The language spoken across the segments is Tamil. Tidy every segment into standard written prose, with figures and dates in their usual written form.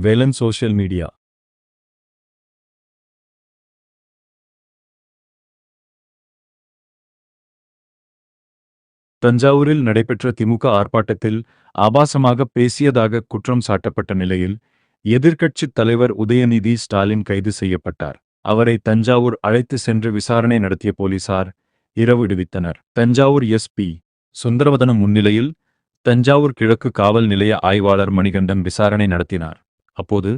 Velan social media. தஞ்சாவூரில் நடைபெற்ற திமுக ஆர்ப்பாட்டத்தில் ஆபாசமாக பேசியதாக குற்றம் சாட்டப்பட்ட நிலையில் எதிர்க்கட்சித் தலைவர் உதயநிதி ஸ்டாலின் கைது செய்யப்பட்டார். அவரை தஞ்சாவூர் அழைத்து சென்று விசாரணை நடத்திய போலீசார் இரவு விடுவித்தனர். தஞ்சாவூர் எஸ்.பி. சுந்தரவதனம் முன்னிலையில் தஞ்சாவூர் கிழக்கு காவல் நிலைய ஆய்வாளர் மணிகண்டன் விசாரணை நடத்தினார். அப்போது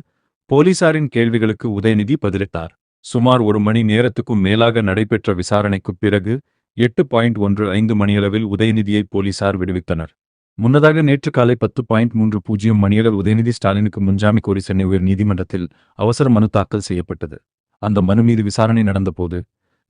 போலீசாரின் கேள்விகளுக்கு உதயநிதி பதிலளித்தார். சுமார் 1 மணி நேரத்துக்கும் மேலாக நடைபெற்ற விசாரணைக்குப் பிறகு 8:15 மணியளவில் உதயநிதியை போலீசார் விடுவித்தனர். முன்னதாக நேற்று காலை 10:30 மணியளவில் உதயநிதி ஸ்டாலினுக்கு முன்ஜாமீன் கோரி சென்னை உயர் நீதிமன்றத்தில் அவசர மனு தாக்கல் செய்யப்பட்டது. அந்த மனு மீது விசாரணை நடந்தபோது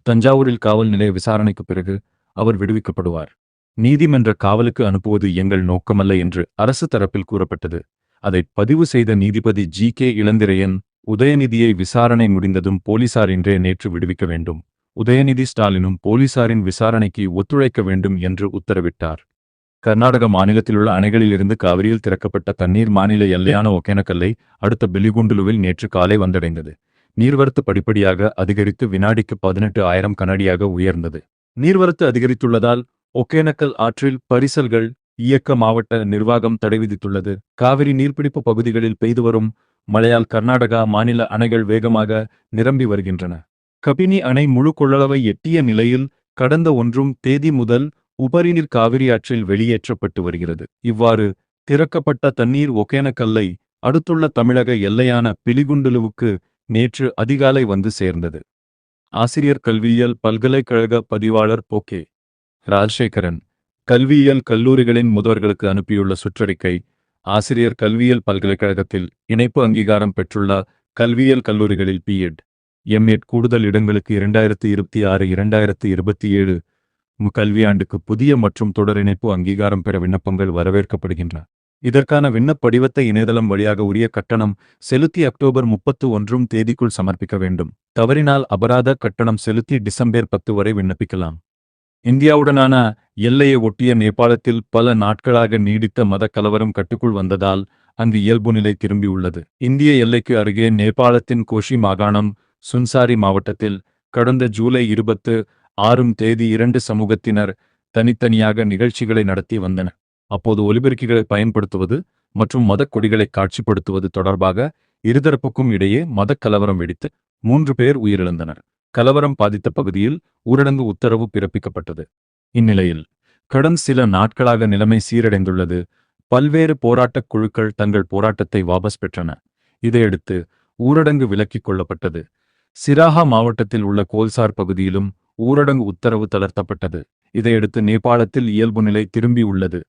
தஞ்சாவூரில் காவல் நிலைய விசாரணைக்கு பிறகு அவர் விடுவிக்கப்படுவார். நீதிமன்ற காவலுக்கு அனுப்புவது எங்கள் நோக்கமல்ல என்று அரசு தரப்பில் கூறப்பட்டது. அதை பதிவு செய்த நீதிபதி ஜி.கே. இளந்திரையன் உதயநிதியை விசாரணை முடிந்ததும் போலீசார் நேற்று விடுவிக்க வேண்டும், உதயநிதி ஸ்டாலினும் போலீசாரின் விசாரணைக்கு ஒத்துழைக்க வேண்டும் என்று உத்தரவிட்டார். கர்நாடக மாநிலத்திலுள்ள அணைகளிலிருந்து காவிரியில் திறக்கப்பட்ட தண்ணீர் மாநில எல்லையான ஒகேனக்கல்லை அடுத்த பிலிகுண்டுலுவில் நேற்று காலை வந்தடைந்தது. நீர்வரத்து படிப்படியாக அதிகரித்து வினாடிக்கு 18,000 கனஅடியாக உயர்ந்தது. நீர்வரத்து அதிகரித்துள்ளதால் ஒகேனக்கல் ஆற்றில் பரிசல்கள் இயக்க மாவட்ட நிர்வாகம் தடை விதித்துள்ளது. காவிரி நீர்பிடிப்பு பகுதிகளில் பெய்து வரும் மழையால் கர்நாடகா மாநில அணைகள் வேகமாக நிரம்பி வருகின்றன. கபினி அணை முழு கொள்ளளவை எட்டிய நிலையில் கடந்த 1ஆம் தேதி முதல் உபரிநீர் காவிரி ஆற்றில் வெளியேற்றப்பட்டு வருகிறது. இவ்வாறு திறக்கப்பட்ட தண்ணீர் ஒகேனக்கல்லை அடுத்துள்ள தமிழக எல்லையான பிலிகுண்டுலுவுக்கு நேற்று அதிகாலை வந்து சேர்ந்தது. ஆசிரியர் கல்வியியல் பல்கலைக்கழக பதிவாளர் கே. ராஜசேகரன் கல்வியியல் கல்லூரிகளின் முதல்வர்களுக்கு அனுப்பியுள்ள சுற்றறிக்கை. ஆசிரியர் கல்வியியல் பல்கலைக்கழகத்தில் இணைப்பு அங்கீகாரம் பெற்றுள்ள கல்வியியல் கல்லூரிகளில் பி.எட். எம்.எட். கூடுதல் இடங்களுக்கு 2026-2027 கல்வியாண்டுக்கு புதிய மற்றும் தொடர் இணைப்பு அங்கீகாரம் பெற விண்ணப்பங்கள் வரவேற்கப்படுகின்றன. இதற்கான விண்ணப்ப படிவத்தை இணையதளம் வழியாக உரிய கட்டணம் செலுத்தி அக்டோபர் 31ஆம் தேதிக்குள் சமர்ப்பிக்க வேண்டும். தவறினால் அபராத கட்டணம் செலுத்தி டிசம்பர் 10 வரை விண்ணப்பிக்கலாம். இந்தியாவுடனான எல்லையை ஒட்டிய நேபாளத்தில் பல நாட்களாக நீடித்த மத கலவரம் கட்டுக்குள் வந்ததால் அங்கு இயல்பு நிலை திரும்பியுள்ளது. இந்திய எல்லைக்கு அருகே நேபாளத்தின் கோஷி மாகாணம் சுன்சாரி மாவட்டத்தில் கடந்த ஜூலை 26ஆம் தேதி 2 சமூகத்தினர் தனித்தனியாக நிகழ்ச்சிகளை நடத்தி வந்தனர். அப்போது ஒலிபெருக்கிகளை பயன்படுத்துவது மற்றும் மதக் கொடிகளை காட்சிப்படுத்துவது தொடர்பாக இருதரப்புக்கும் இடையே மதக் கலவரம் வெடித்து 3 பேர் உயிரிழந்தனர். கலவரம் பாதித்த பகுதியில் ஊரடங்கு உத்தரவு பிறப்பிக்கப்பட்டது. இந்நிலையில் கடந்த சில நாட்களாக நிலைமை சீரடைந்துள்ளது. பல்வேறு போராட்டக் குழுக்கள் தங்கள் போராட்டத்தை வாபஸ் பெற்றன. இதையடுத்து ஊரடங்கு விலக்கிக் கொள்ளப்பட்டது. சிராஹா மாவட்டத்தில் உள்ள கோல்சார் பகுதியிலும் ஊரடங்கு உத்தரவு தளர்த்தப்பட்டது. இதையடுத்து நேபாளத்தில் இயல்பு நிலை திரும்பி உள்ளது.